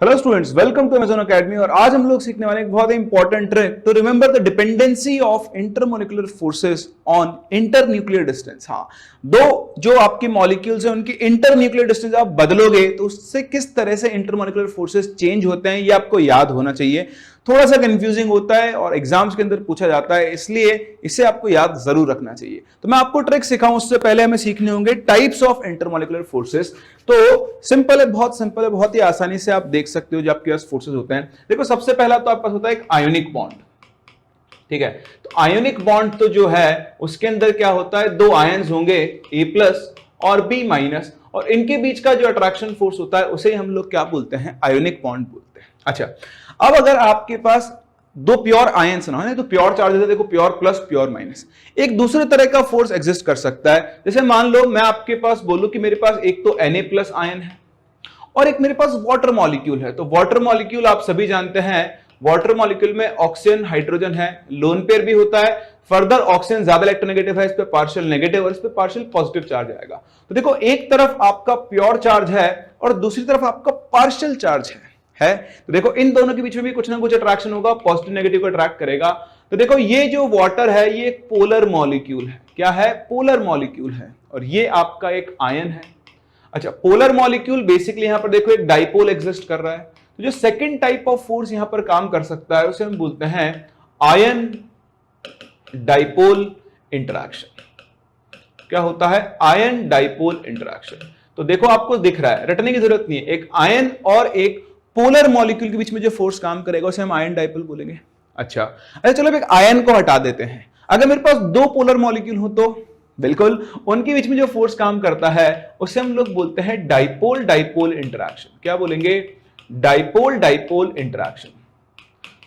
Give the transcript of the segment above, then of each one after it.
Hello students, welcome to Amazon academy. और आज हम लोग सीखने वाले एक बहुत ही important trick to remember the dependency of intermolecular forces on internuclear distance. हाँ, दो जो आपकी मॉलिक्यूल्स हैं उनकी इंटरन्यूक्लियर डिस्टेंस आप बदलोगे तो उससे किस तरह से इंटरमोलिकुलर फोर्सेस चेंज होते हैं ये आपको याद होना चाहिए। थोड़ा सा कंफ्यूजिंग होता है और एग्जाम्स के अंदर पूछा जाता है, इसलिए इसे आपको याद जरूर रखना चाहिए। तो मैं आपको ट्रिक सिखाऊं उससे पहले हमें सीखने होंगे टाइप्स ऑफ इंटरमोलिकुलर फोर्सेस। तो सिंपल है, बहुत सिंपल है, बहुत ही आसानी से आप देख सकते हो जो आपके पास फोर्सेस होते हैं। देखो, सबसे पहला तो आपके पास होता है एक आयोनिक बॉन्ड। ठीक है, तो आयोनिक बॉन्ड तो जो है उसके अंदर क्या होता है, दो आयंस होंगे A+ और B-, और इनके बीच का जो अट्रैक्शन फोर्स होता है उसे हम लोग क्या बोलते हैं, आयोनिक बॉन्ड बोलते हैं। अच्छा, अब अगर आपके पास दो प्योर आयंस ना हो, तो प्योर चार्जेस है, देखो प्योर प्लस प्योर माइनस, एक दूसरे तरह का फोर्स एग्जिस्ट कर सकता है। जैसे मान लो मैं आपके पास बोलूं कि मेरे पास एक तो Na+ आयन है और एक मेरे पास वाटर मॉलिक्यूल है। तो वाटर मॉलिक्यूल आप सभी जानते हैं, वाटर मॉलिक्यूल में ऑक्सीजन हाइड्रोजन है, लोन पेयर भी होता है। फर्दर ऑक्सीजन ज्यादा इलेक्ट्रोनेगेटिव है, इस पे पार्शियल नेगेटिव और इस पे पार्शियल पॉजिटिव चार्ज आएगा। तो देखो, एक तरफ आपका प्योर चार्ज है और दूसरी तरफ आपका पार्शियल चार्ज है। तो देखो, इन दोनों के बीच में भी कुछ ना कुछ अट्रैक्शन होगा, पॉजिटिव नेगेटिव को अट्रैक्ट करेगा। तो देखो, ये जो वाटर है ये एक पोलर मॉलिक्यूल है। क्या है? पोलर मॉलिक्यूल है। और ये आपका एक आयन है। अच्छा, पोलर मॉलिक्यूल बेसिकली यहां पर देखो एक डाइपोल एग्जिस्ट कर रहा है। तो जो सेकंड टाइप ऑफ फोर्स यहां पर काम कर सकता है उसे हम बोलते हैं आयन डाइपोल इंटरैक्शन। क्या होता है? Ion dipole interaction. तो देखो, आपको दिख रहा है, रटने की जरूरत नहीं है, एक आयन और एक पोलर मॉलिक्यूल के बीच में जो फोर्स काम करेगा उसे हम आयन डाइपोल बोलेंगे। अच्छा, चलो अब एक आयन को हटा देते हैं। अगर मेरे पास दो पोलर मॉलिक्यूल हो तो बिल्कुल उनके बीच में जो फोर्स काम करता है उसे हम लोग बोलते हैं डाइपोल डाइपोल इंटरैक्शन। क्या बोलेंगे? Dipole dipole interaction.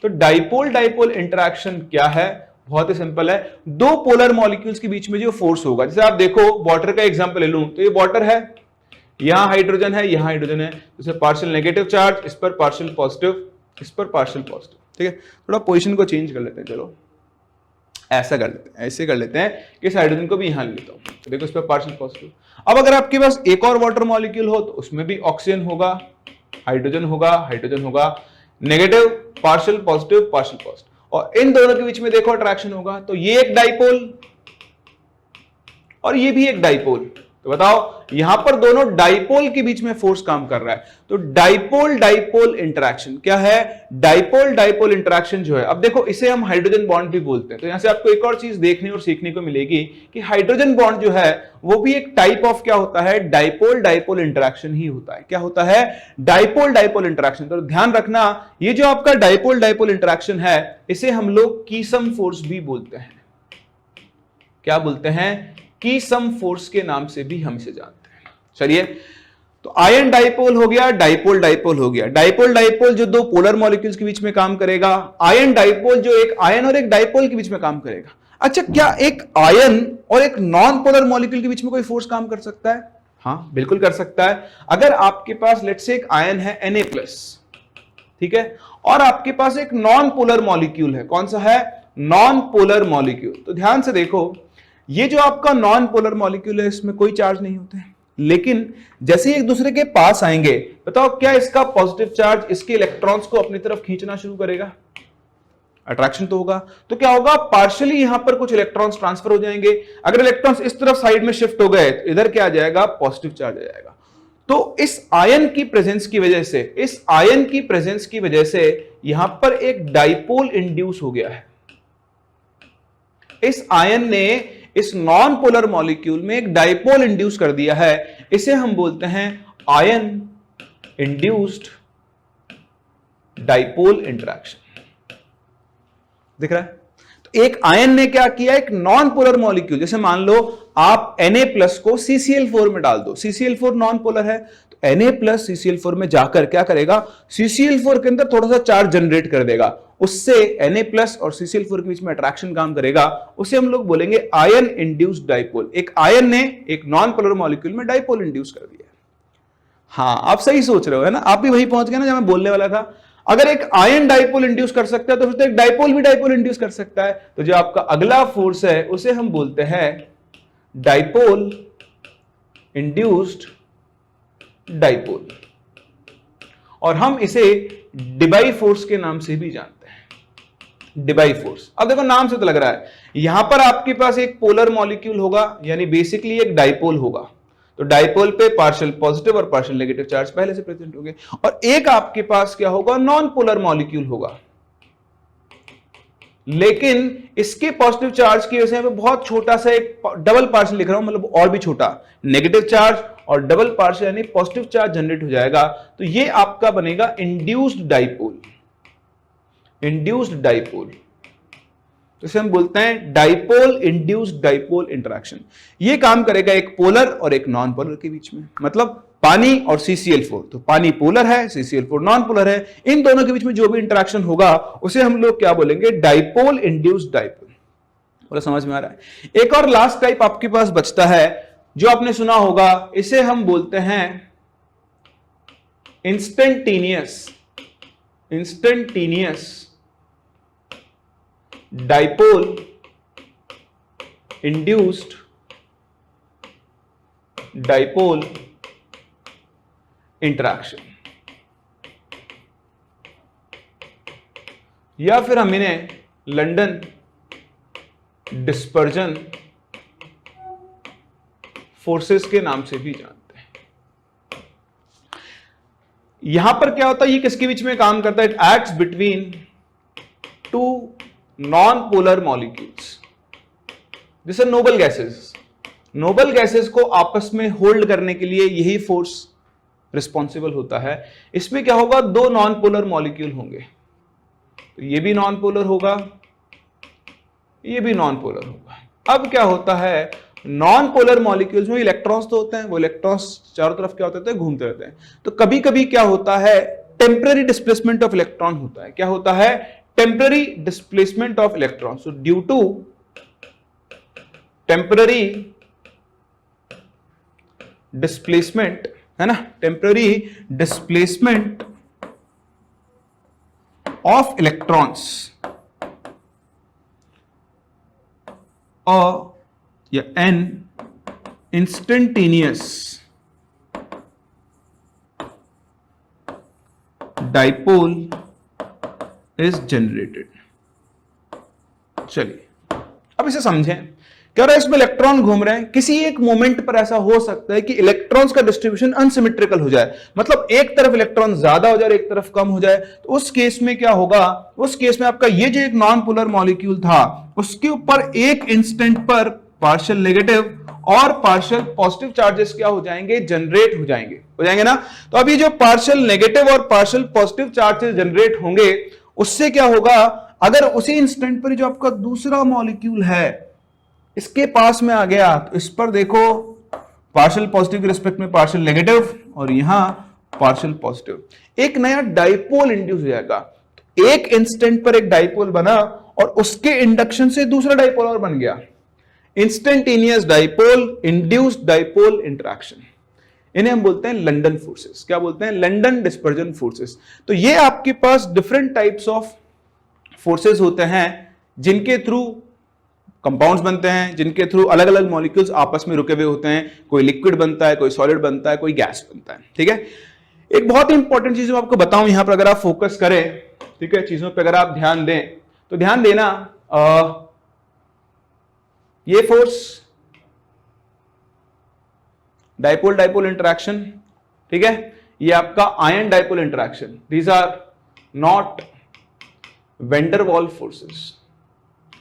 तो डाइपोल डाइपोल इंटरैक्शन क्या है? बहुत ही सिंपल है, दो पोलर मॉलिक्यूल्स के बीच में जो फोर्स होगा, जैसे आप देखो वाटर का एग्जांपल ले लूं तो ये वाटर है, यहां हाइड्रोजन है, यहां हाइड्रोजन है, जैसे पार्शियल नेगेटिव चार्ज, इस पर पार्शियल पॉजिटिव, इस पर पार्शियल पॉजिटिव। ठीक है, थोड़ा पोजीशन को चेंज कर लेते हैं। चलो ऐसा कर लेते हैं, ऐसे कर लेते हैं कि इस हाइड्रोजन को भी यहां लेता हूं। तो देखो, इस पर पार्शियल पॉजिटिव। अब अगर आपके पास एक और वाटर मॉलिक्यूल हो तो उसमें भी ऑक्सीजन होगा, हाइड्रोजन होगा, हाइड्रोजन होगा, negative, partial positive, partial positive, और इन दोनों के बीच में देखो अट्रैक्शन होगा। तो ये एक डाइपोल और ये भी एक डाइपोल। तो बताओ, यहां पर दोनों डाइपोल के बीच में फोर्स काम कर रहा है। तो डाइपोल डाइपोल इंटरैक्शन क्या है? डाइपोल डाइपोल इंटरैक्शन जो है, अब देखो इसे हम हाइड्रोजन बॉन्ड भी बोलते हैं। तो यहां से आपको एक और चीज देखने और सीखने को मिलेगी कि हाइड्रोजन बॉन्ड जो है वो भी एक टाइप ऑफ क्या होता है? डाइपोल डाइपोल इंटरैक्शन ही होता है। क्या होता है? Dipole dipole interaction. तो ध्यान रखना, ये जो आपका डाइपोल डाइपोल इंटरैक्शन है इसे हम लोग कीसम फोर्स भी बोलते हैं। क्या बोलते हैं? कीसम फोर्स के नाम से भी हम इसे जानते हैं। चलिए, तो आयन डाइपोल हो गया, डाइपोल डाइपोल हो गया। डाइपोल डाइपोल जो दो पोलर मॉलिक्यूल्स के बीच में काम करेगा, आयन डाइपोल जो एक आयन और एक डाइपोल के बीच में काम करेगा। अच्छा, क्या एक आयन और एक नॉन पोलर मॉलिक्यूल के बीच में कोई फोर्स काम कर सकता है? हाँ, बिल्कुल कर सकता है। अगर आपके पास लेट्स से एक आयन है Na+, ठीक है, और आपके पास एक नॉन पोलर मॉलिक्यूल है। कौन सा है? Non polar molecule. तो ध्यान से देखो, ये जो आपका नॉन पोलर मॉलिक्यूल है इसमें कोई चार्ज नहीं होते हैं, लेकिन जैसे एक दूसरे के पास आएंगे, बताओ क्या इसका पॉजिटिव चार्ज इसके इलेक्ट्रॉन्स को अपनी तरफ खींचना शुरू करेगा? अट्रैक्शन तो होगा। तो क्या होगा? पार्शियली यहां पर कुछ इलेक्ट्रॉन्स ट्रांसफर हो जाएंगे। अगर इलेक्ट्रॉन्स इस तरफ साइड में शिफ्ट हो गए तो इधर क्या आ जाएगा? पॉजिटिव चार्ज आ जाएगा। तो इस आयन की प्रेजेंस की वजह से, इस आयन की प्रेजेंस की वजह से यहां पर एक डाइपोल इंड्यूस हो गया है। इस आयन ने इस नॉन पोलर मॉलिक्यूल में एक डाइपोल इंड्यूस कर दिया है। इसे हम बोलते हैं आयन इंड्यूस्ड डाइपोल इंटरैक्शन। दिख रहा है? तो एक आयन ने क्या किया, एक नॉन पोलर मॉलिक्यूल, जैसे मान लो आप Na+ को CCl4 में डाल दो, CCl4 नॉन पोलर है, तो Na+ CCl4 में जाकर क्या करेगा? CCl4 के अंदर थोड़ा सा चार्ज जनरेट कर देगा, उससे Na+ और CCl4 के बीच में अट्रैक्शन काम करेगा। उसे हम लोग बोलेंगे आयन इंड्यूस्ड डाइपोल। एक आयन ने एक नॉन पोलर मॉलिक्यूल में डाइपोल इंड्यूस कर दिया। हाँ, आप सही सोच रहे हो, है ना? आप भी वही पहुंच गए ना जहां मैं बोलने वाला था। अगर एक आयन डाइपोल इंड्यूस कर सकता है तो फिर तो एक डाइपोल भी डाइपोल इंड्यूस कर सकता है। तो जो आपका अगला फोर्स है उसे हम बोलते हैं डाइपोल इंड्यूस्ड डाइपोल। और हम इसे डिबाई फोर्स के नाम से भी जानते हैं। डिबाई फोर्स, अब देखो नाम से तो लग रहा है, यहां पर आपके पास एक पोलर मॉलिक्यूल होगा, यानी बेसिकली एक डाइपोल होगा, तो डाइपोल पे पार्शियल पॉजिटिव और पार्शियल नेगेटिव चार्ज पहले से प्रेजेंट होंगे, और एक आपके पास क्या होगा, नॉन पोलर मॉलिक्यूल होगा, लेकिन इसके पॉजिटिव चार्ज की वजह से बहुत छोटा सा एक डबल पार्शियल लिख रहा हूं, मतलब और भी छोटा नेगेटिव चार्ज और डबल पार्शियल यानी पॉजिटिव चार्ज जनरेट हो जाएगा, तो ये आपका बनेगा इंड्यूस्ड डाइपोल। इंड्यूस्ड डाइपोल, तो इसे हम बोलते हैं डाइपोल इंड्यूस्ड डाइपोल इंटरेक्शन। ये काम करेगा एक पोलर और एक नॉन पोलर के बीच में, मतलब पानी और CCl4, तो पानी पोलर है, CCl4 नॉन पोलर है, इन दोनों के बीच में जो भी इंटरेक्शन होगा उसे हम लोग क्या बोलेंगे, डाइपोल इंड्यूस्ड डाइपोल। बोला समझ में आ रहा है। एक और लास्ट टाइप आपके पास बचता है जो आपने सुना होगा, इसे हम बोलते हैं instantaneous dipole induced dipole interaction, या फिर हम इन्हें लंदन डिस्पर्जन फोर्सेस के नाम से भी जानते हैं। यहां पर क्या होता है, ये किसके बीच में काम करता है, it acts between two non polar molecules, जैसे नोबल गैसेस। नोबल गैसेस को आपस में होल्ड करने के लिए यही फोर्स रिस्पॉन्सिबल होता है। इसमें क्या होगा, दो नॉन पोलर मॉलिक्यूल होंगे, तो ये भी नॉन पोलर होगा, ये भी नॉन पोलर होगा। अब क्या होता है, नॉन पोलर मॉलिक्यूल्स में इलेक्ट्रॉन्स तो होते हैं, वो इलेक्ट्रॉन्स चारों तरफ क्या होते हैं, घूमते रहते हैं, तो कभी कभी क्या होता है, टेम्पररी डिस्प्लेसमेंट ऑफ इलेक्ट्रॉन होता है। क्या होता है, temporary displacement of electron. So due to temporary displacement, है ना, टेम्पररी डिस्प्लेसमेंट ऑफ इलेक्ट्रॉन्स और या an instantaneous dipole is generated. चलिए अब इसे समझें, कह रहा है इसमें इलेक्ट्रॉन घूम रहे हैं, किसी एक मोमेंट पर ऐसा हो सकता है कि इलेक्ट्रॉन्स का डिस्ट्रीब्यूशन अनसिमेट्रिकल हो जाए, मतलब एक तरफ इलेक्ट्रॉन ज्यादा हो जाए, एक तरफ कम हो जाए, तो उस केस में क्या होगा, उस केस में आपका ये जो एक नॉन पोलर मॉलिक्यूल था उसके ऊपर एक इंस्टेंट पर पार्शियल नेगेटिव और पार्शियल पॉजिटिव चार्जेस क्या हो जाएंगे, जनरेट हो जाएंगे ना। तो अभी जो पार्शियल नेगेटिव और पार्शियल पॉजिटिव चार्जेस जनरेट होंगे, उससे क्या होगा, अगर उसी इंस्टेंट पर जो आपका दूसरा मॉलिक्यूल है इसके पास में आ गया, तो इस पर देखो पार्शियल पॉजिटिव के रिस्पेक्ट में पार्शियल नेगेटिव और यहां पार्शियल पॉजिटिव, एक नया डाइपोल इंड्यूस हो जाएगा। तो एक इंस्टेंट पर एक डाइपोल बना और उसके इंडक्शन से दूसरा डाइपोल और बन गया, instantaneous dipole induced dipole interaction. इन्हें हम बोलते हैं लंदन फोर्सेस। क्या बोलते हैं, लंदन डिस्पर्जन फोर्सेस। तो ये आपके पास डिफरेंट टाइप्स ऑफ फोर्सेस होते हैं जिनके थ्रू कंपाउंड्स बनते हैं, जिनके थ्रू अलग अलग मॉलिक्यूल्स आपस में रुके हुए होते हैं, कोई लिक्विड बनता है, कोई सॉलिड बनता है, कोई गैस बनता है। ठीक है, एक बहुत ही इंपॉर्टेंट चीज मैं आपको बताऊं यहां पर, अगर आप फोकस करें, ठीक है, चीजों पर अगर आप ध्यान दें तो ध्यान देना, ये फोर्स डाइपोल डाइपोल इंटरैक्शन, ठीक है, ये आपका ion dipole interaction, these are not van der Waals forces.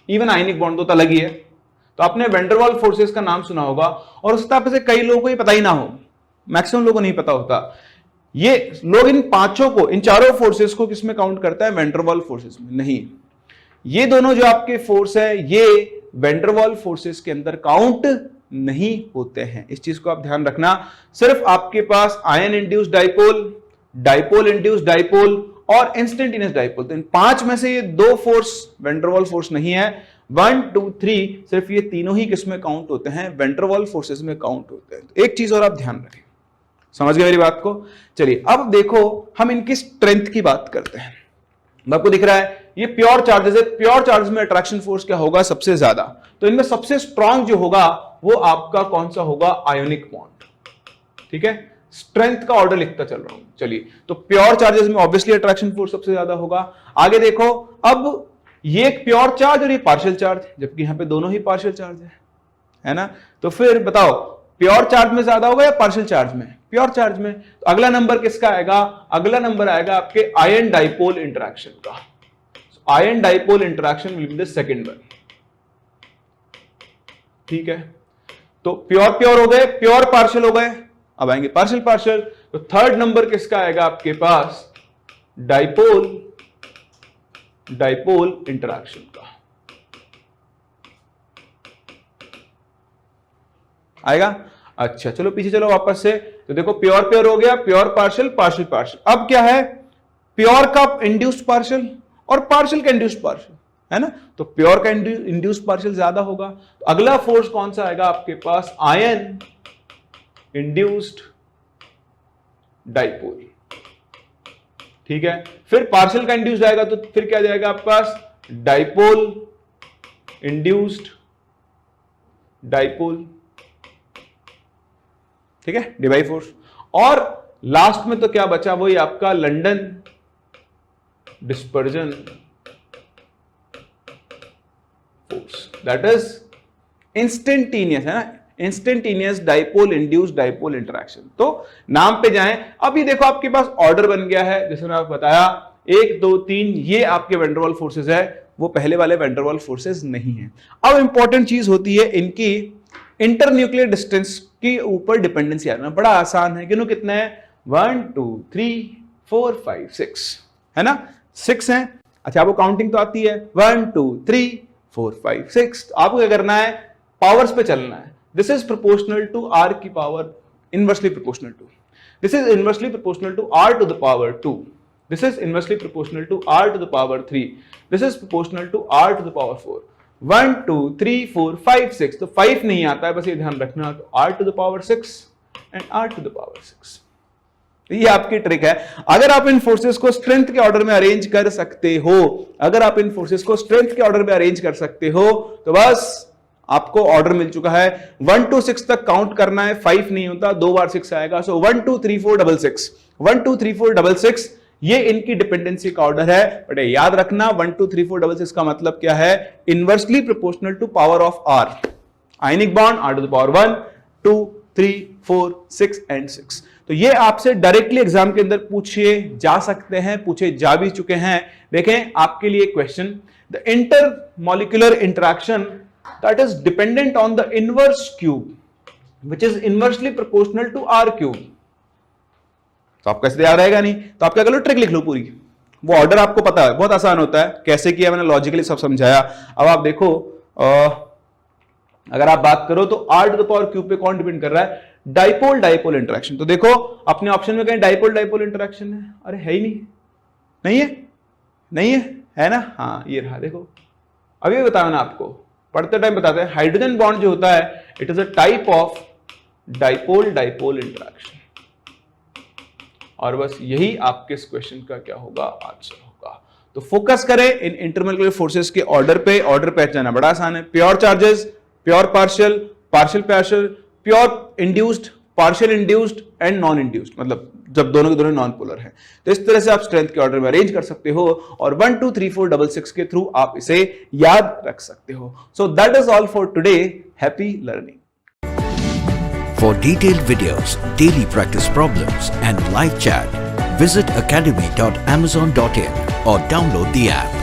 Even ionic bond तो अलग ही है, तो आपने वैन डर वाल फोर्सेस का नाम सुना होगा, और उस तरह से कई लोगों को ये पता ही ना हो, मैक्सिमम लोगों को नहीं पता होता। ये लोग इन पांचों को, इन चारों फोर्सेस को किसमें काउंट करता है, वैन डर वाल फोर्सेस में। नहीं, ये दोनों जो आपके फोर्स है ये वैन डर वाल फोर्सेस के अंदर काउंट नहीं होते हैं, इस चीज को आप ध्यान रखना। सिर्फ आपके पास ion induced dipole, dipole induced dipole और इंस्टेंटेनियस डाइपोल, तो इन पांच में से ये दो फोर्स वैन डर वाल फोर्स नहीं है। 1, 2, 3 सिर्फ ये तीनों ही किसमें काउंट होते हैं, वैन डर वाल फोर्सेस में काउंट होते हैं। तो एक चीज और आप ध्यान रखें, समझ गए मेरी बात को। चलिए अब देखो हम इनकी स्ट्रेंथ की बात करते हैं। आपको दिख रहा है ये प्योर चार्जेस है, प्योर चार्ज में अट्रैक्शन फोर्स क्या होगा, सबसे ज्यादा। तो इनमें सबसे स्ट्रांग जो होगा वो आपका कौन सा होगा, आयोनिक बॉन्ड। ठीक है, स्ट्रेंथ का ऑर्डर लिखता चल रहा हूं। चलिए, तो प्योर चार्जेस में ऑब्वियसली अट्रैक्शन फोर्स सबसे ज्यादा होगा। आगे देखो, अब ये एक प्योर चार्ज और ये पार्शियल चार्ज, जबकि यहां पे दोनों ही पार्शियल चार्ज है ना। तो फिर बताओ प्योर चार्ज में ज्यादा होगा या पार्शियल चार्ज में? प्योर चार्ज में। तो अगला नंबर किसका आएगा? अगला नंबर आएगा आपके आयन डाइपोल इंटरेक्शन का। Ion dipole interaction will be the second one. ठीक है, तो प्योर प्योर हो गए, प्योर पार्शियल हो गए, अब आएंगे पार्शियल पार्शियल। तो थर्ड नंबर किसका आएगा आपके पास? डाइपोल डाइपोल इंटरेक्शन का आएगा। अच्छा चलो पीछे चलो वापस से। तो देखो प्योर प्योर हो गया, प्योर पार्शियल, पार्शियल पार्शियल। अब क्या है? प्योर का इंड्यूस्ड पार्शियल और पार्शियल का इंड्यूस्ड पार्शियल, है ना। तो प्योर का इंड्यूस्ड पार्शियल ज्यादा होगा। तो अगला फोर्स कौन सा आएगा आपके पास? Ion induced dipole. ठीक है, फिर पार्शियल का इंड्यूस्ड आएगा तो फिर क्या जाएगा आपके पास? Dipole induced dipole. ठीक है, डिवाई फोर्स। और लास्ट में तो क्या बचा? वही आपका London dispersion force, that is instantaneous, है ना, instantaneous dipole induced dipole interaction. तो नाम पे जाएं। अभी देखो आपके पास ऑर्डर बन गया है, जैसे मैंने आपको बताया 1 2 3 ये आपके वैन डर वाल्स फोर्सेस है, वो पहले वाले वैन डर वाल्स फोर्सेस नहीं है। अब इंपॉर्टेंट चीज होती है इनकी इंटरन्यूक्लियर डिस्टेंस के ऊपर डिपेंडेंसी आना। बड़ा आसान है, गिनो कितने हैं? 1 2 3 4 5 6, है ना, 6 है। अच्छा आपको काउंटिंग तो आती है, 1 2 3 4 5 6। आपको क्या करना है? पावर्स पे चलना है। This is proportional to r की power, inversely proportional to. This is inversely proportional to r to the power 2. This is inversely proportional to r to the power 3. This is proportional to r to the power 4. 1 2 3 4 5 6। तो 5 नहीं आता है, बस ये ध्यान रखना। तो r to the power 6 and r to the power 6। ये आपकी ट्रिक है। अगर आप इन फोर्सेस को स्ट्रेंथ के ऑर्डर में अरेंज कर सकते हो, अगर आप इन फोर्सेस को स्ट्रेंथ के ऑर्डर में अरेंज कर सकते हो, तो बस आपको ऑर्डर मिल चुका है। 1 to 6 तक काउंट करना है, 5 नहीं होता, 2 बार 6 आएगा। सो 1 2 3 4 6 6 1 2 3 4 6 6 ये इनकी डिपेंडेंसी का ऑर्डर है। बट याद रखना 1 2 3 4 6 6 का मतलब क्या है? Inversely proportional to power of r। Ionic bond r to the power 1 2 3 4 6 and 6। तो ये आपसे डायरेक्टली एग्जाम के अंदर पूछे जा सकते हैं, पूछे जा भी चुके हैं। देखें आपके लिए question, the intermolecular interaction that is dependent on the inverse cube which is inversely proportional to r cube। तो आपको कैसे याद रहेगा? नहीं तो आप क्या कर लो, ट्रिक लिख लो पूरी। वो ऑर्डर आपको पता है, बहुत आसान होता है, कैसे किया मैंने लॉजिकली सब समझाया। अब आप देखो अगर आप बात करो तो r to the power cube पे कौन डिपेंड कर रहा है? Dipole dipole interaction. तो देखो अपने ऑप्शन में कहीं डाइपोल डाइपोल इंटरेक्शन है? अरे है ही नहीं, नहीं है, नहीं है ना। हाँ ये रहा, देखो अभी बताया ना आपको, पढ़ते टाइम बताते हैं। हाइड्रोजन बॉन्ड जो होता है it is a type of dipole dipole interaction. और बस यही आपके इस क्वेश्चन का क्या होगा? आंसर होगा। तो फोकस करें इन इंटरमॉलिक्यूलर फोर्सेस के ऑर्डर पे। ऑर्डर पे जाना बड़ा आसान है। Pure charges, pure partial, partial partial, pure induced, partial induced and non induced, मतलब जब दोनों के दोनों नॉन पोलर हैं। तो इस तरह से आप स्ट्रेंथ के ऑर्डर में अरेंज कर सकते हो और 1 2 3 4 6 6 के थ्रू आप इसे याद रख सकते हो। So that is all for today. Happy learning. For detailed videos, daily practice problems and live chat, visit academy.amazon.in or download the app.